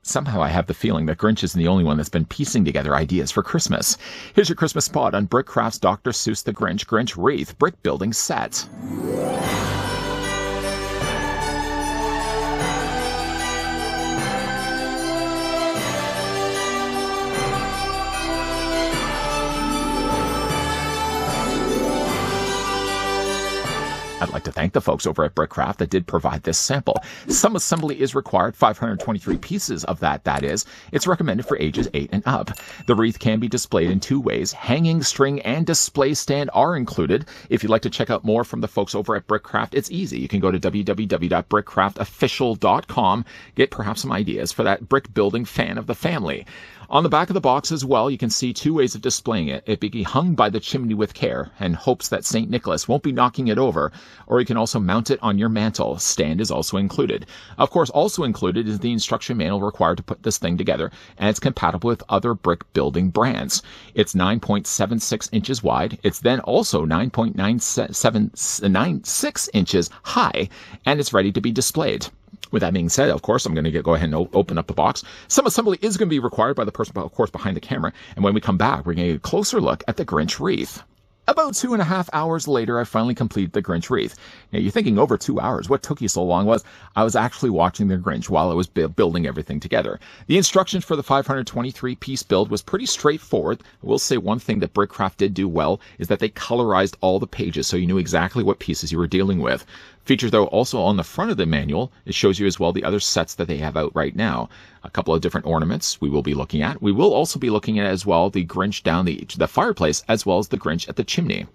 Somehow I have the feeling that Grinch isn't the only one that's been piecing together ideas for Christmas. Here's your Christmas spot on Brickcraft's Dr. Seuss the Grinch Wreath brick building set. I'd like to thank the folks over at Brickcraft that did provide this sample. Some assembly is required, 523 pieces of that is. It's recommended for ages 8 and up. The wreath can be displayed in 2 ways. Hanging string and display stand are included. If you'd like to check out more from the folks over at Brickcraft, it's easy. You can go to www.brickcraftofficial.com, get perhaps some ideas for that brick building fan of the family. On the back of the box as well, you can see 2 ways of displaying it. It be hung by the chimney with care and hopes that St. Nicholas won't be knocking it over, or you can also mount it on your mantle. Stand is also included. Of course, also included is the instruction manual required to put this thing together, and it's compatible with other brick building brands. It's 9.76 inches wide. It's then also 9.96 inches high, and it's ready to be displayed. With that being said, of course, I'm going to go ahead and open up the box. Some assembly is going to be required by the person, of course, behind the camera. And when we come back, we're going to get a closer look at the Grinch wreath. About 2.5 hours later, I finally completed the Grinch wreath. Now, you're thinking over 2 hours. What took you so long? I was actually watching the Grinch while I was building everything together. The instructions for the 523-piece build was pretty straightforward. I will say one thing that Brickcraft did do well is that they colorized all the pages so you knew exactly what pieces you were dealing with. Features, though, also on the front of the manual, it shows you as well the other sets that they have out right now. A couple of different ornaments we will be looking at. We will also be looking at as well the Grinch down the fireplace, as well as the Grinch at the chimney.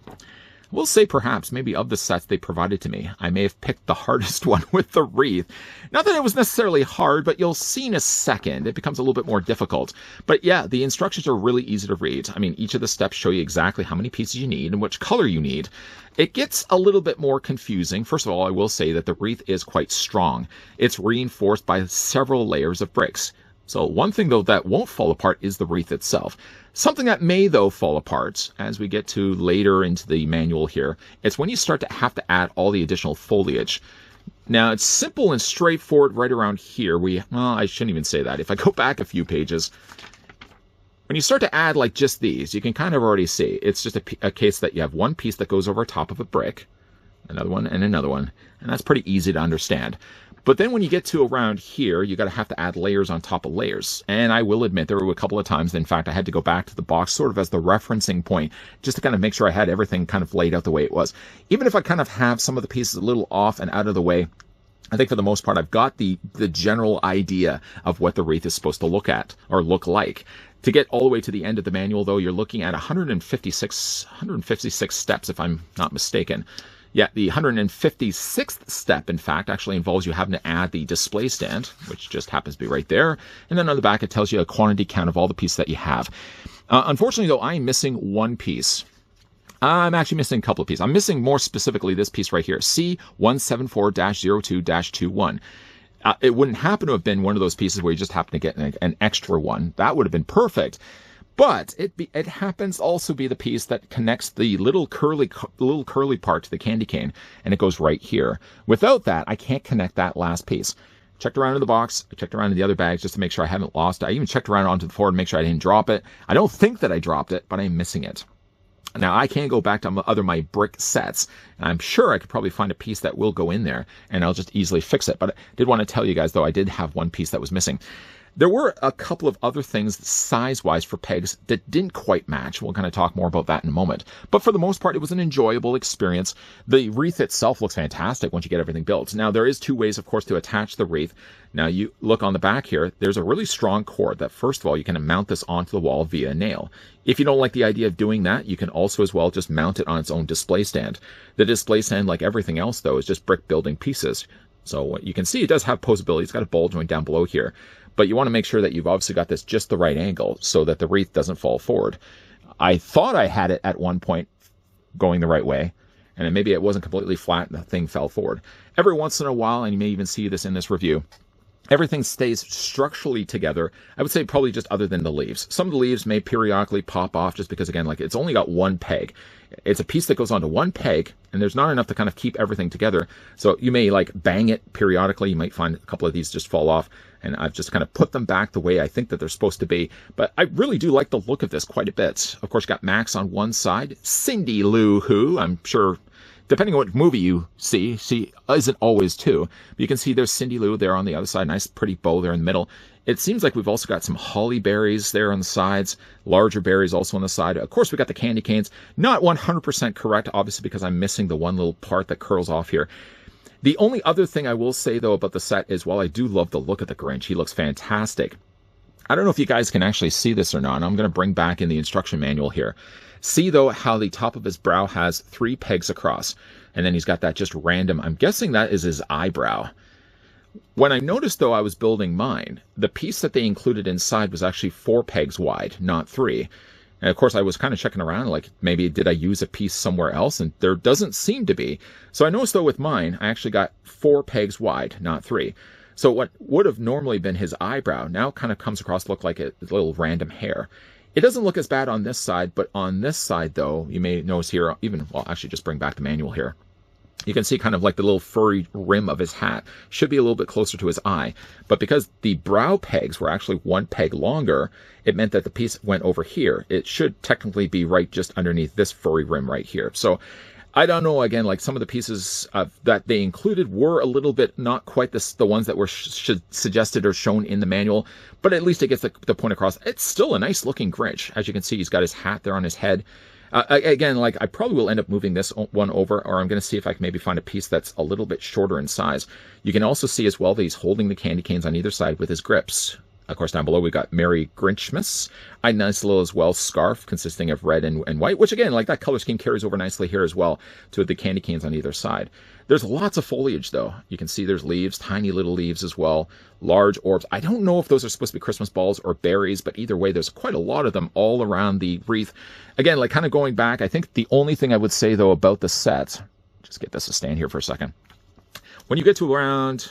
We'll say perhaps maybe of the sets they provided to me, I may have picked the hardest one with the wreath. Not that it was necessarily hard, but you'll see in a second. It becomes a little bit more difficult. But yeah, the instructions are really easy to read. I mean, each of the steps show you exactly how many pieces you need and which color you need. It gets a little bit more confusing. First of all, I will say that the wreath is quite strong. It's reinforced by several layers of bricks. So one thing, though, that won't fall apart is the wreath itself. Something that may, though, fall apart as we get to later into the manual here, it's when you start to have to add all the additional foliage. Now, it's simple and straightforward right around here. Well, I shouldn't even say that. If I go back a few pages, when you start to add like just these, you can kind of already see. It's just a case that you have one piece that goes over top of a brick, another one, and that's pretty easy to understand. But then when you get to around here, you have to add layers on top of layers. And I will admit there were a couple of times, in fact, I had to go back to the box sort of as the referencing point, just to kind of make sure I had everything kind of laid out the way it was. Even if I kind of have some of the pieces a little off and out of the way, I think for the most part, I've got the general idea of what the wreath is supposed to look like. To get all the way to the end of the manual, though, you're looking at 156 steps, if I'm not mistaken. Yeah, the 156th step, in fact, actually involves you having to add the display stand, which just happens to be right there. And then on the back, it tells you a quantity count of all the pieces that you have. Unfortunately, though, I'm missing one piece. I'm actually missing a couple of pieces. I'm missing more specifically this piece right here, C174-02-21. It wouldn't happen to have been one of those pieces where you just happen to get an extra one. That would have been perfect. But it happens also be the piece that connects the little curly part to the candy cane, and it goes right here. Without that, I can't connect that last piece. Checked around in the box. I checked around in the other bags just to make sure I haven't lost it. I even checked around onto the floor to make sure I didn't drop it. I don't think that I dropped it, but I'm missing it. Now, I can go back to my brick sets, and I'm sure I could probably find a piece that will go in there, and I'll just easily fix it. But I did want to tell you guys, though, I did have one piece that was missing. There were a couple of other things size-wise for pegs that didn't quite match. We'll kind of talk more about that in a moment. But for the most part, it was an enjoyable experience. The wreath itself looks fantastic once you get everything built. Now, there is 2 ways, of course, to attach the wreath. Now, you look on the back here, there's a really strong cord that, first of all, you can mount this onto the wall via a nail. If you don't like the idea of doing that, you can also as well just mount it on its own display stand. The display stand, like everything else, though, is just brick building pieces. So you can see it does have posability. It's got a ball joint down below here. But you want to make sure that you've obviously got this just the right angle so that the wreath doesn't fall forward. I thought I had it at one point going the right way, and maybe it wasn't completely flat and the thing fell forward. Every once in a while, and you may even see this in this review, everything stays structurally together. I would say probably just other than the leaves. Some of the leaves may periodically pop off just because, again, like it's only got one peg. It's a piece that goes onto one peg, and there's not enough to kind of keep everything together. So you may like bang it periodically. You might find a couple of these just fall off, and I've just kind of put them back the way I think that they're supposed to be. But I really do like the look of this quite a bit. Of course, you got Max on one side, Cindy Lou Who, I'm sure, depending on what movie you see, she isn't always too. But you can see there's Cindy Lou there on the other side. Nice pretty bow there in the middle. It seems like we've also got some holly berries there on the sides. Larger berries also on the side. Of course, we got the candy canes. Not 100% correct, obviously, because I'm missing the one little part that curls off here. The only other thing I will say, though, about the set is, while I do love the look of the Grinch, he looks fantastic. I don't know if you guys can actually see this or not. I'm going to bring back in the instruction manual here. See, though, how the top of his brow has 3 pegs across, and then he's got that just random, I'm guessing that is his eyebrow. When I noticed, though, I was building mine, the piece that they included inside was actually 4 pegs wide, not 3. And of course, I was kind of checking around, like, maybe did I use a piece somewhere else? And there doesn't seem to be. So I noticed, though, with mine, I actually got 4 pegs wide, not 3. So what would have normally been his eyebrow now kind of comes across to look like a little random hair. It doesn't look as bad on this side, but on this side, though, you may notice here, even, well, actually just bring back the manual here. You can see kind of like the little furry rim of his hat should be a little bit closer to his eye. But because the brow pegs were actually 1 peg longer, it meant that the piece went over here. It should technically be right just underneath this furry rim right here. So I don't know, again, like some of the pieces that they included were a little bit not quite the ones that were suggested or shown in the manual, but at least it gets the point across. It's still a nice looking Grinch. As you can see, he's got his hat there on his head. Again, like I probably will end up moving this one over, or I'm going to see if I can maybe find a piece that's a little bit shorter in size. You can also see as well that he's holding the candy canes on either side with his grips. Of course, down below we got Merry Grinchmas, a nice little as well scarf consisting of red and white, which again, like that color scheme carries over nicely here as well to the candy canes on either side. There's lots of foliage though. You can see there's leaves, tiny little leaves as well, large orbs. I don't know if those are supposed to be Christmas balls or berries, but either way, there's quite a lot of them all around the wreath. Again, like kind of going back, I think the only thing I would say though about the set, just get this to stand here for a second. When you get to around,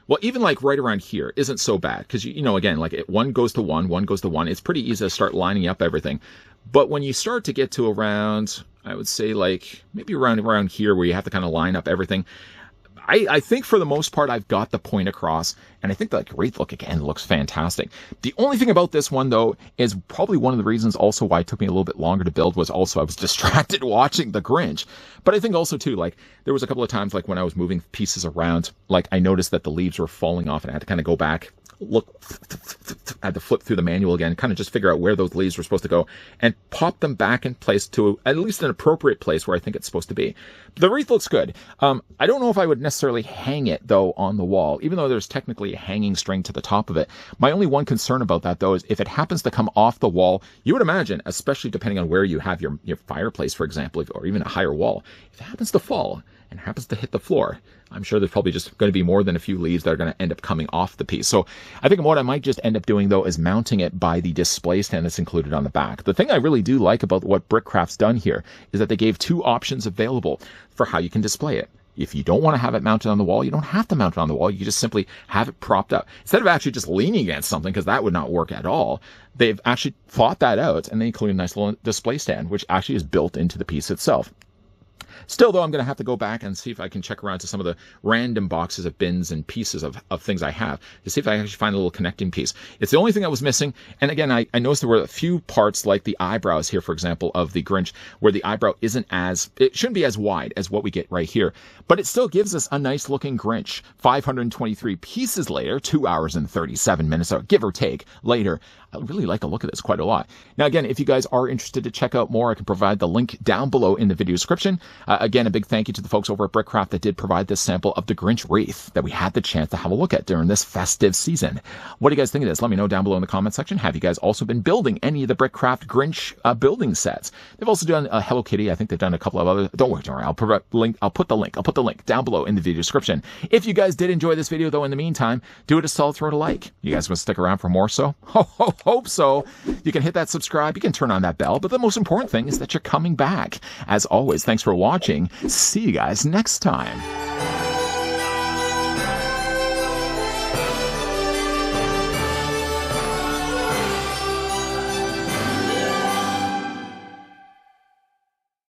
well, even like right around here isn't so bad because, you know, again, like one goes to one goes to one. It's pretty easy to start lining up everything. But when you start to get to around, I would say like maybe around here where you have to kind of line up everything, I think for the most part, I've got the point across, and I think that Wreath look again looks fantastic. The only thing about this one, though, is probably one of the reasons also why it took me a little bit longer to build was also I was distracted watching the Grinch. But I think also, too, like there was a couple of times like when I was moving pieces around, like I noticed that the leaves were falling off, and I had to kind of go back, look, I had to flip through the manual again, kind of just figure out where those leaves were supposed to go and pop them back in place to at least an appropriate place where I think it's supposed to be. The wreath looks good. I don't know if I would necessarily hang it though on the wall, even though there's technically a hanging string to the top of it. My only one concern about that though is if it happens to come off the wall, you would imagine, especially depending on where you have your fireplace, for example, or even a higher wall, if it happens to fall and happens to hit the floor, I'm sure there's probably just going to be more than a few leaves that are going to end up coming off the piece. So I think what I might just end up doing, though, is mounting it by the display stand that's included on the back. The thing I really do like about what Brickcraft's done here is that they gave 2 options available for how you can display it. If you don't want to have it mounted on the wall, you don't have to mount it on the wall. You can just simply have it propped up. Instead of actually just leaning against something, because that would not work at all, they've actually thought that out, and they include a nice little display stand, which actually is built into the piece itself. Still, though, I'm going to have to go back and see if I can check around to some of the random boxes of bins and pieces of things I have to see if I can actually find a little connecting piece. It's the only thing that was missing. And again, I noticed there were a few parts like the eyebrows here, for example, of the Grinch, where the eyebrow it shouldn't be as wide as what we get right here. But it still gives us a nice looking Grinch. 523 pieces later, 2 hours and 37 minutes, give or take, later. I really like the look of this quite a lot. Now, again, if you guys are interested to check out more, I can provide the link down below in the video description. Again, a big thank you to the folks over at Brickcraft that did provide this sample of the Grinch Wreath that we had the chance to have a look at during this festive season. What do you guys think of this? Let me know down below in the comment section. Have you guys also been building any of the Brickcraft Grinch building sets? They've also done Hello Kitty. I think they've done a couple of other. Don't worry. I'll put the link down below in the video description. If you guys did enjoy this video, though, in the meantime, do it a solid, throw it a like. You guys going to stick around for more? So hope so. You can hit that subscribe. You can turn on that bell. But the most important thing is that you're coming back. As always, thanks for watching. See you guys next time.